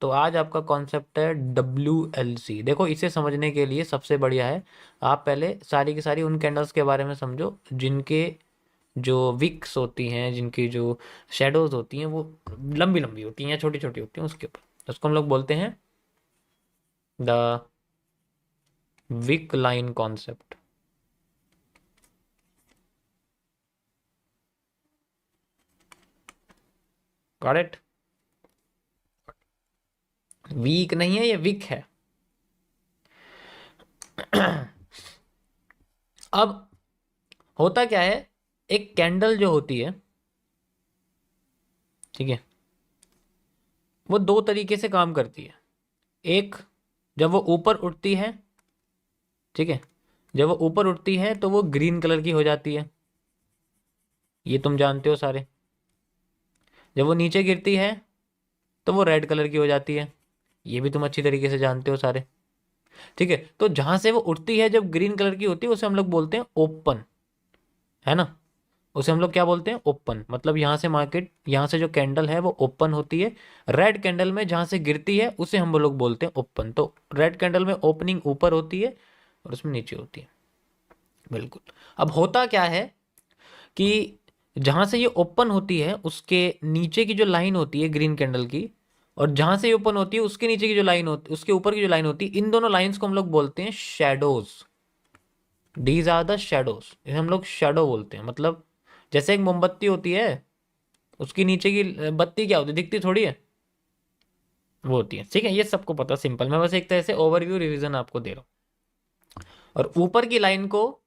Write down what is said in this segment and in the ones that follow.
तो आज आपका कॉन्सेप्ट है WLC। देखो इसे समझने के लिए सबसे बढ़िया है आप पहले सारी की सारी उन कैंडल्स के बारे में समझो जिनके जो विक्स होती हैं, जिनकी जो शेडोज होती हैं वो लंबी लंबी होती हैं या छोटी छोटी होती हैं, उसके ऊपर उसको हम लोग बोलते हैं the wick line concept. Got it? Weak नहीं है, ये विक है। अब होता क्या है, एक कैंडल जो होती है, ठीक है, वो दो तरीके से काम करती है। एक, जब वो ऊपर उठती है, ठीक है, जब वो ऊपर उठती है तो वो ग्रीन कलर की हो जाती है, ये तुम जानते हो सारे। जब वो नीचे गिरती है तो वो रेड कलर की हो जाती है, ये भी तुम अच्छी तरीके से जानते हो सारे। ठीक है, तो जहां से वो उठती है जब ग्रीन कलर की होती है उसे हम लोग बोलते हैं ओपन, है ना। उसे हम लोग क्या बोलते हैं? ओपन। मतलब यहाँ से मार्केट, यहाँ से जो कैंडल है वो ओपन होती है। रेड कैंडल में जहाँ से गिरती है उसे हम लोग बोलते हैं ओपन। तो रेड कैंडल में ओपनिंग ऊपर होती है और उसमें नीचे होती है। बिल्कुल। अब होता क्या है कि जहाँ से ये ओपन होती है उसके नीचे की जो लाइन होती है ग्रीन कैंडल की, और जहाँ से ये ओपन होती है उसके नीचे की जो लाइन होती है, उसके ऊपर की जो लाइन होती है, इन दोनों लाइंस को हम लोग बोलते हैं shadows. These are the shadows, इसे हम लोग शेडो बोलते हैं। मतलब जैसे एक मोमबत्ती होती है, उसकी नीचे की बत्ती क्या होती है? दिखती थोड़ी है, वो होती है। ठीक है, ये सबको पता, सिंपल। मैं बस एक तरह से ओवरव्यू रिवीजन आपको दे रहा हूँ। और ऊपर की लाइन को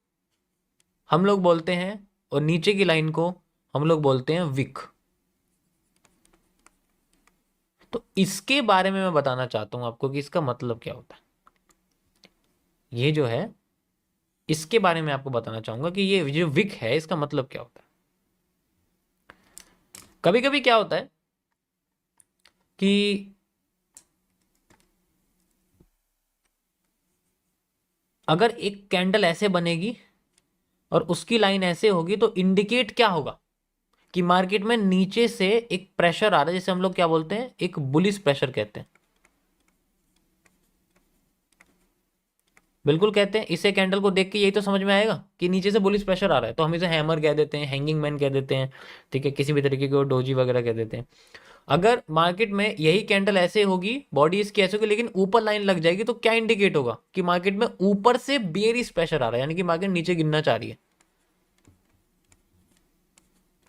हम लोग बोलते हैं, और नीचे की लाइन को हम लोग बोलते हैं विक। तो इसके बारे में मैं बताना चाहता हूं आपको कि इसका मतलब क्या होता है। ये जो है, इसके बारे में आपको बताना चाहूंगा कि ये जो विक है इसका मतलब क्या होता है। कभी कभी क्या होता है कि अगर एक कैंडल ऐसे बनेगी और उसकी लाइन ऐसे होगी तो इंडिकेट क्या होगा कि मार्केट में नीचे से एक प्रेशर आ रहा है, जिसे हम लोग क्या बोलते हैं? एक बुलिश प्रेशर कहते हैं। बिल्कुल कहते हैं। इसे कैंडल को देख के यही तो समझ में आएगा कि नीचे से बुलिश प्रेशर आ रहा है, तो हम इसे हैमर कह देते हैं, हैंगिंग मैन कह देते हैं, ठीक है, किसी भी तरीके की डोजी वगैरह कह देते हैं। अगर मार्केट में यही कैंडल ऐसे होगी, बॉडी इसकी ऐसे होगी, लेकिन ऊपर लाइन लग जाएगी, तो क्या इंडिकेट होगा कि मार्केट में ऊपर से बेयरिश प्रेशर आ रहा है, यानी कि मार्केट नीचे गिरना चाह रही है।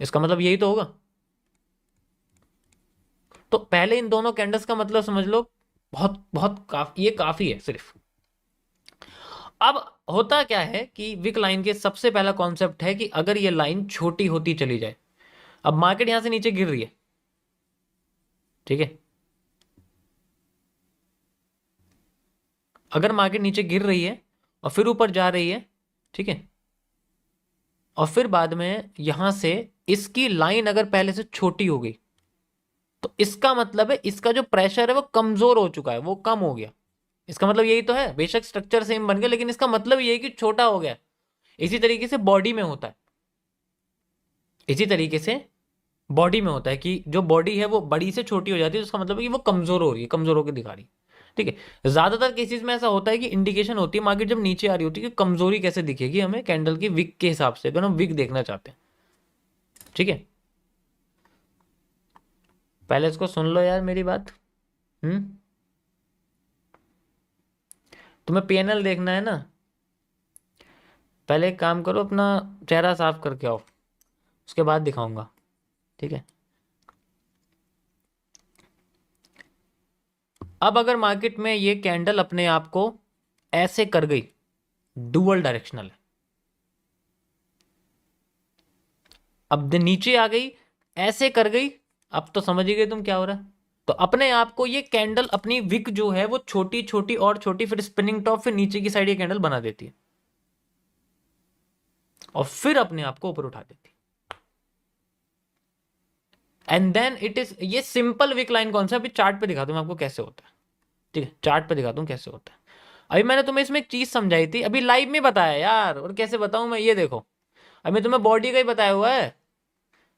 इसका मतलब यही तो होगा। तो पहले इन दोनों कैंडल्स का मतलब समझ लो। बहुत बहुत काफी, ये काफी है सिर्फ। अब होता क्या है कि विक लाइन के सबसे पहला कॉन्सेप्ट है कि अगर ये लाइन छोटी होती चली जाए, अब मार्केट यहां से नीचे गिर रही है, ठीक है, अगर मार्केट नीचे गिर रही है और फिर ऊपर जा रही है, ठीक है, और फिर बाद में यहां से इसकी लाइन अगर पहले से छोटी हो गई, तो इसका मतलब है इसका जो प्रेशर है वो कमजोर हो चुका है, वो कम हो गया। इसका मतलब यही तो है। बेशक स्ट्रक्चर सेम बन गया, लेकिन इसका मतलब ये है कि छोटा हो गया। इसी तरीके से बॉडी में होता है, इसी तरीके से बॉडी में होता है कि जो बॉडी है वो बड़ी से छोटी हो जाती है, तो उसका मतलब है कि वो कमजोर हो रही है, कमजोर होकर दिखा रही है। ठीक है, ज्यादातर केसेस में ऐसा होता है कि इंडिकेशन होती है मार्केट जब नीचे आ रही होती है कि कमजोरी कैसे दिखेगी हमें कैंडल की विक के हिसाब से, अगर हम विक देखना चाहते हैं। ठीक है, पहले इसको सुन लो यार मेरी बात। हम्म, तुम्हें PNL देखना है ना? पहले एक काम करो, अपना चेहरा साफ करके आओ, उसके बाद दिखाऊंगा। ठीक है, अब अगर मार्केट में ये कैंडल अपने आप को ऐसे कर गई, डुअल डायरेक्शनल है, अब नीचे आ गई, ऐसे कर गई, अब तो समझ ही गए तुम क्या हो रहा है। तो अपने आप को ये कैंडल, अपनी विक जो है वो छोटी छोटी और छोटी, फिर स्पिनिंग टॉप, फिर नीचे की साइड ये कैंडल बना देती है और फिर अपने आप को ऊपर उठा देती है। एंड देन इट इज, ये सिंपल विक लाइन कौन सा, अभी चार्ट पे दिखा दूं मैं आपको कैसे होता है। ठीक है, चार्ट पे दिखा दूं कैसे होता है। अभी मैंने तुम्हें इसमें एक चीज समझाई थी, अभी लाइव में बताया यार, और कैसे बताऊं मैं, ये देखो। अभी तुम्हें बॉडी का ही बताया हुआ है।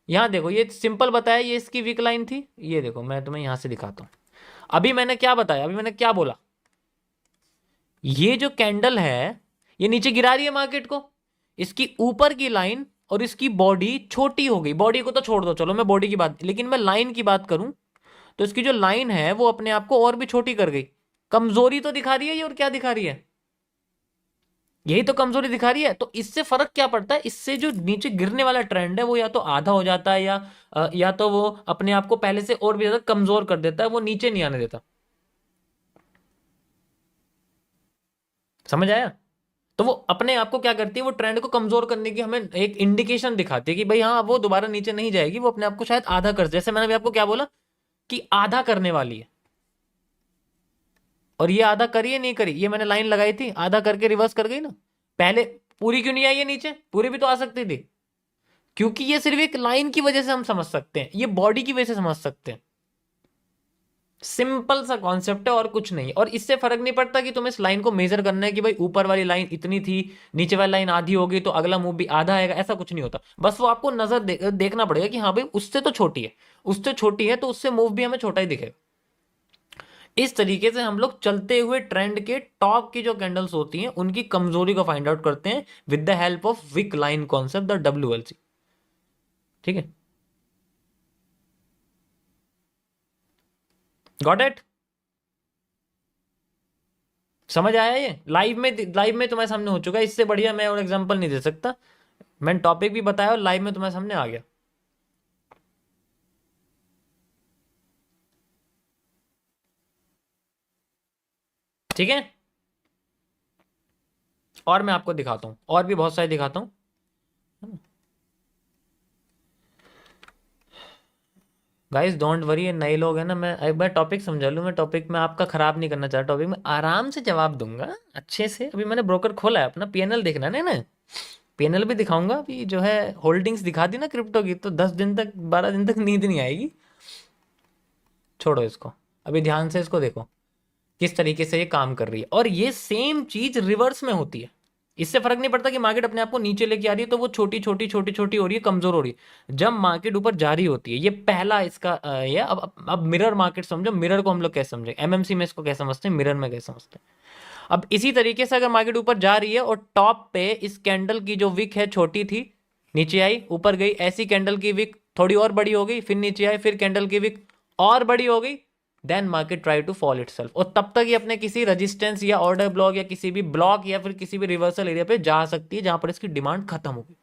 यहाँ देखो, ये सिंपल बताया, ये इसकी वीक लाइन थी। ये देखो मैं तुम्हें यहां से दिखाता हूँ, अभी मैंने क्या बताया, अभी मैंने क्या बोला, ये जो कैंडल है ये नीचे गिरा रही है मार्केट को, इसकी ऊपर की लाइन और इसकी बॉडी छोटी हो गई। बॉडी को तो छोड़ दो, चलो मैं बॉडी की बात, लेकिन मैं लाइन की बात करूं तो इसकी जो लाइन है वो अपने आप को और भी छोटी कर गई। कमजोरी तो दिखा रही है ये, और क्या दिखा रही है, यही तो कमजोरी दिखा रही है। तो इससे फर्क क्या पड़ता है, इससे जो नीचे गिरने वाला ट्रेंड है वो या तो आधा हो जाता है, या तो वो अपने आप को पहले से और भी ज्यादा कमजोर कर देता है, वो नीचे नहीं आने देता। समझ आया? तो वो अपने आप को क्या करती है, वो ट्रेंड को कमजोर करने की हमें एक इंडिकेशन दिखाती है कि भाई हाँ वो दोबारा नीचे नहीं जाएगी, वो अपने आप को शायद आधा कर, जैसे मैंने अभी आपको क्या बोला कि आधा करने वाली है, और ये आधा करी है नहीं करी, ये मैंने लाइन लगाई थी, आधा करके रिवर्स कर गई ना। पहले पूरी क्यों नहीं आई है नीचे, पूरी भी तो आ सकती थी, क्योंकि ये सिर्फ एक लाइन की वजह से हम समझ सकते हैं, ये बॉडी की वजह से समझ सकते हैं। सिंपल सा कॉन्सेप्ट है और कुछ नहीं। और इससे फर्क नहीं पड़ता कि तुम्हें इस लाइन को मेजर करना है कि भाई ऊपर वाली लाइन इतनी थी, नीचे वाली लाइन आधी होगी तो अगला मूव भी आधा आएगा, ऐसा कुछ नहीं होता। बस वो आपको नजर देखना पड़ेगा कि हाँ भाई उससे तो छोटी है, उससे छोटी है तो उससे मूव भी हमें छोटा ही दिखेगा। इस तरीके से हम लोग चलते हुए ट्रेंड के टॉप की जो कैंडल्स होती हैं उनकी कमजोरी को फाइंड आउट करते हैं with the help of wick line concept, the WLC। ठीक है, गॉट इट? समझ आया? ये लाइव में तुम्हारे सामने हो चुका है, इससे बढ़िया मैं और एग्जांपल नहीं दे सकता। मैंने टॉपिक भी बताया और लाइव में तुम्हारे सामने आ गया। ठीक है, और मैं आपको दिखाता हूं, और भी बहुत सारे दिखाता हूं। गाइस डोंट वरी, नए लोग हैं ना, मैं एक बार टॉपिक समझा लूँ, मैं टॉपिक में आपका खराब नहीं करना चाह रहा, टॉपिक में आराम से जवाब दूंगा अच्छे से। अभी मैंने ब्रोकर खोला है अपना, PNL देखना है ना, PNL भी दिखाऊंगा। अभी जो है होल्डिंग्स दिखा दी ना क्रिप्टो की, तो 10 दिन तक 12 दिन तक नींद नहीं आएगी। छोड़ो इसको, अभी ध्यान से इसको देखो किस तरीके से ये काम कर रही है। और ये सेम चीज रिवर्स में होती है। इससे फर्क नहीं पड़ता कि मार्केट अपने आप को नीचे लेके आ रही है तो वो छोटी छोटी छोटी छोटी हो रही है, कमजोर हो रही है। जब मार्केट ऊपर जा रही होती है, ये पहला इसका ये। अब मिरर मार्केट समझो, मिरर को हम लोग कैसे समझे, MMC में इसको कैसे समझते हैं, मिरर में कैसे समझते हैं। अब इसी तरीके से अगर मार्केट ऊपर जा रही है और टॉप पे इस कैंडल की जो विक है छोटी थी, नीचे आई ऊपर गई, ऐसी कैंडल की विक थोड़ी और बड़ी हो गई, फिर नीचे आई, फिर कैंडल की विक और बड़ी हो गई, then market try to fall itself. और तब तक ये अपने किसी रेजिस्टेंस या ऑर्डर ब्लॉक या किसी भी ब्लॉक या फिर किसी भी रिवर्सल एरिया पे जा सकती है जहां पर इसकी डिमांड खत्म होगी।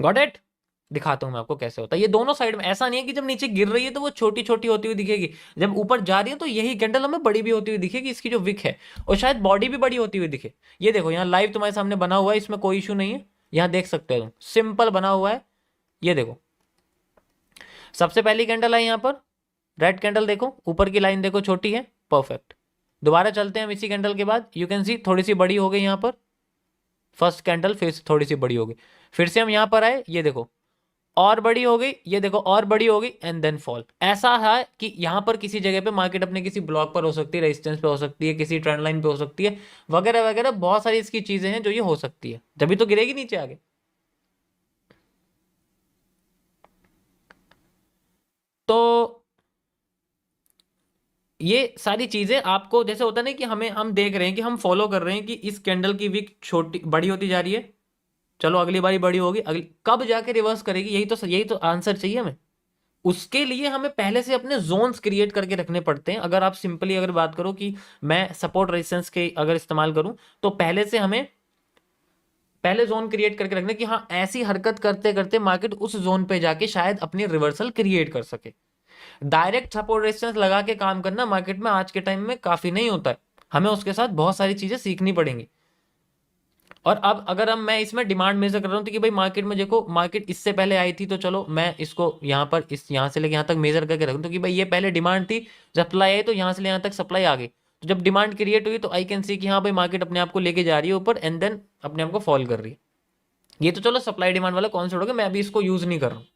Got it? दिखाता हूं मैं आपको कैसे होता है। ये दोनों साइड में ऐसा नहीं है कि जब नीचे गिर रही है तो वो छोटी छोटी होती हुई दिखेगी, जब ऊपर जा रही है तो यही कैंडल हमें बड़ी भी होती हुई दिखेगी, इसकी जो विक है, और शायद बॉडी भी बड़ी होती हुई दिखे। ये देखो यहाँ लाइव तुम्हारे सामने बना हुआ है, इसमें कोई इशू नहीं है, यहाँ देख सकते हो तुम, सिंपल बना हुआ है। ये देखो सबसे पहली कैंडल है यहाँ पर, रेड कैंडल देखो, ऊपर की लाइन देखो छोटी है, परफेक्ट। दोबारा चलते हैं हम इसी कैंडल के बाद, यू कैन सी थोड़ी सी बड़ी हो गई यहाँ पर, फर्स्ट कैंडल फिर से थोड़ी सी बड़ी हो गई, फिर से हम यहाँ पर आए, ये देखो और बड़ी हो गई, ये देखो और बड़ी हो गई, एंड देन फॉल। ऐसा है कि यहाँ पर किसी जगह पे मार्केट अपने किसी ब्लॉक पर हो सकती है, रेजिस्टेंस पे हो सकती है, किसी ट्रेंड लाइन पे हो सकती है, वगैरह वगैरह बहुत सारी इसकी चीजें हैं जो ये हो सकती है, जब तो गिरेगी नीचे आगे। तो ये सारी चीजें आपको जैसे होता है ना कि हम देख रहे हैं कि हम फॉलो कर रहे हैं कि इस कैंडल की विक छोटी बड़ी होती जा रही है, चलो अगली बारी बड़ी होगी, अगली कब जाके रिवर्स करेगी, यही तो आंसर चाहिए हमें। उसके लिए हमें पहले से अपने जोन्स क्रिएट करके रखने पड़ते हैं। अगर आप सिंपली अगर बात करो कि मैं सपोर्ट रेजिस्टेंस के अगर इस्तेमाल करूं, तो पहले से हमें पहले जोन क्रिएट करके रखने कि हाँ ऐसी हरकत करते करते मार्केट उस जोन पे जाके शायद अपनी रिवर्सल क्रिएट कर सके। डायरेक्ट सपोर्ट रेजिस्टेंस लगा के काम करना मार्केट में आज के टाइम में काफी नहीं होता है, हमें उसके साथ बहुत सारी चीजें सीखनी पड़ेंगी। और अब अगर हम मैं इसमें डिमांड मेजर कर रहा हूँ तो कि भाई मार्केट में देखो, मार्केट इससे पहले आई थी तो चलो मैं इसको यहाँ पर इस यहाँ से लेके यहाँ तक मेजर करके रखूँ, तो कि भाई ये पहले डिमांड थी, सप्लाई आई तो यहाँ से ले यहाँ तक सप्लाई आ गई, तो जब डिमांड क्रिएट हुई तो आई कैन सी कि हाँ भाई मार्केट अपने आप को लेके जा रही है ऊपर, एंड देन अपने आप को फॉल कर रही है। ये तो चलो सप्लाई डिमांड वाला कॉन्सेप्ट हो गया, मैं अभी इसको यूज नहीं कर रहा हूँ,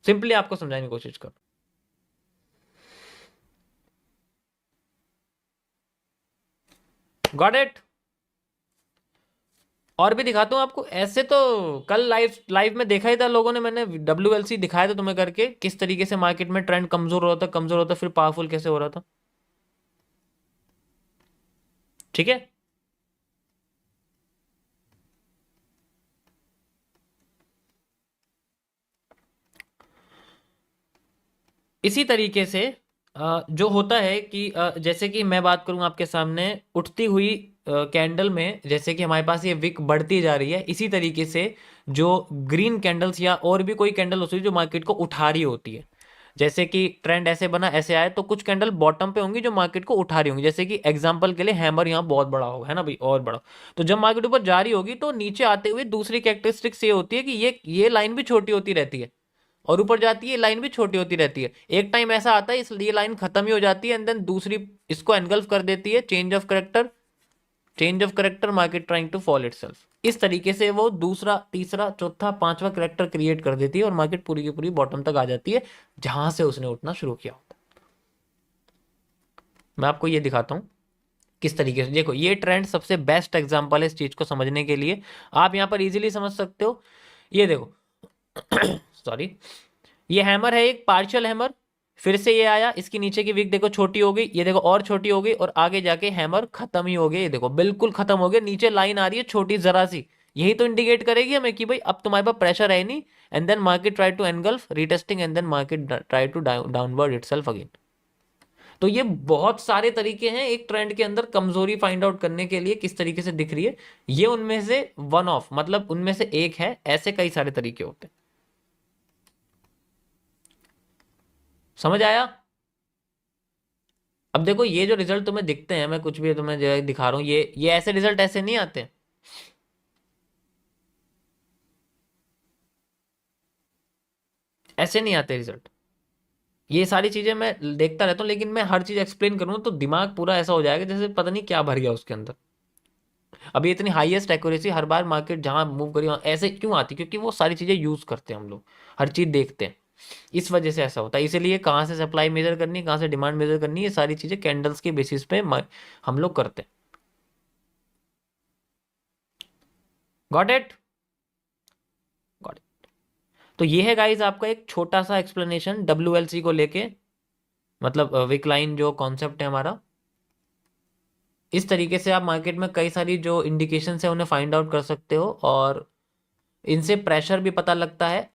सिंपली आपको समझाने की कोशिश कर। Got it? और भी दिखाता हूँ आपको। ऐसे तो कल लाइव लाइव में देखा ही था लोगों ने, मैंने WLC दिखाया था तुम्हें करके, किस तरीके से मार्केट में ट्रेंड कमजोर हो रहा था, कमजोर होता फिर पावरफुल कैसे हो रहा था। ठीक है। इसी तरीके से जो होता है कि जैसे कि मैं बात करूं आपके सामने, उठती हुई कैंडल में जैसे कि हमारे पास ये विक बढ़ती जा रही है, इसी तरीके से जो ग्रीन कैंडल्स या और भी कोई कैंडल होती है जो मार्केट को उठा रही होती है, जैसे कि ट्रेंड ऐसे बना ऐसे आए तो कुछ कैंडल बॉटम पे होंगी जो मार्केट को उठा रही होंगी, जैसे कि एग्जांपल के लिए हैमर यहाँ बहुत बड़ा होगा, है ना भाई, और बड़ा। तो जब मार्केट ऊपर जा रही होगी तो नीचे आते हुए दूसरी कैरेक्टरिस्टिक्स ये होती है कि ये लाइन भी छोटी होती रहती है, और ऊपर जाती है लाइन भी छोटी होती रहती है। एक टाइम ऐसा आता है इसलिए लाइन खत्म ही हो जाती है एंड देन दूसरी इसको एनगल्फ कर देती है, change of character, change of character, market trying to fall itself. इस तरीके से वो दूसरा तीसरा चौथा पांचवा करेक्टर क्रिएट कर देती है और मार्केट पूरी की पूरी बॉटम तक आ जाती है जहां से उसने उठना शुरू किया होता है। मैं आपको ये दिखाता हूं किस तरीके से। देखो ये ट्रेंड सबसे बेस्ट एग्जांपल है इस चीज को समझने के लिए, आप यहां पर इजीली समझ सकते हो। ये देखो सॉरी, ये हैमर है एक पार्शियल हैमर, फिर से ये आया, इसकी नीचे की विक देखो छोटी हो गई, ये देखो और छोटी हो गई, और आगे जाके हैमर खत्म ही हो गया, ये देखो बिल्कुल खत्म हो गया, नीचे लाइन आ रही है छोटी जरा सी। यही तो इंडिकेट करेगी हमें कि भाई अब तुम्हारे पास प्रेशर है नहीं, and then market try to engulf retesting and then market try to downward itself again. तो ये बहुत सारे तरीके हैं एक ट्रेंड के अंदर कमजोरी फाइंड आउट करने के लिए किस तरीके से दिख रही है, ये उनमें से वन ऑफ, मतलब उनमें से एक है, ऐसे कई सारे तरीके होते हैं। समझ आया। अब देखो ये जो रिजल्ट तुम्हें दिखते हैं, मैं कुछ भी तुम्हें जो दिखा रहा हूँ, ये ऐसे रिजल्ट ऐसे नहीं आते, ऐसे नहीं आते रिजल्ट। ये सारी चीजें मैं देखता रहता हूँ, लेकिन मैं हर चीज एक्सप्लेन करूँ तो दिमाग पूरा ऐसा हो जाएगा जैसे पता नहीं क्या भर गया उसके अंदर। अभी इतनी हाईएस्ट एक्यूरेसी हर बार मार्केट जहां मूव करी वहां ऐसे क्यों आती, क्योंकि वो सारी चीजें यूज करते हैं हम लोग, हर चीज देखते हैं, इस वजह से ऐसा होता है। इसीलिए कहाँ से सप्लाई मेजर करनी है, कहाँ से डिमांड मेजर करनी है, ये सारी चीजें कैंडल्स के बेसिस पे हम लोग करते हैं। Got it. Got it. तो ये है गाइज आपका एक छोटा सा एक्सप्लेनेशन WLC को लेके, मतलब विकलाइन जो कॉन्सेप्ट है हमारा। इस तरीके से आप मार्केट में कई सारी जो इंडिकेशंस है उन्हें फाइंड आउट कर सकते हो, और इनसे प्रेशर भी पता लगता है,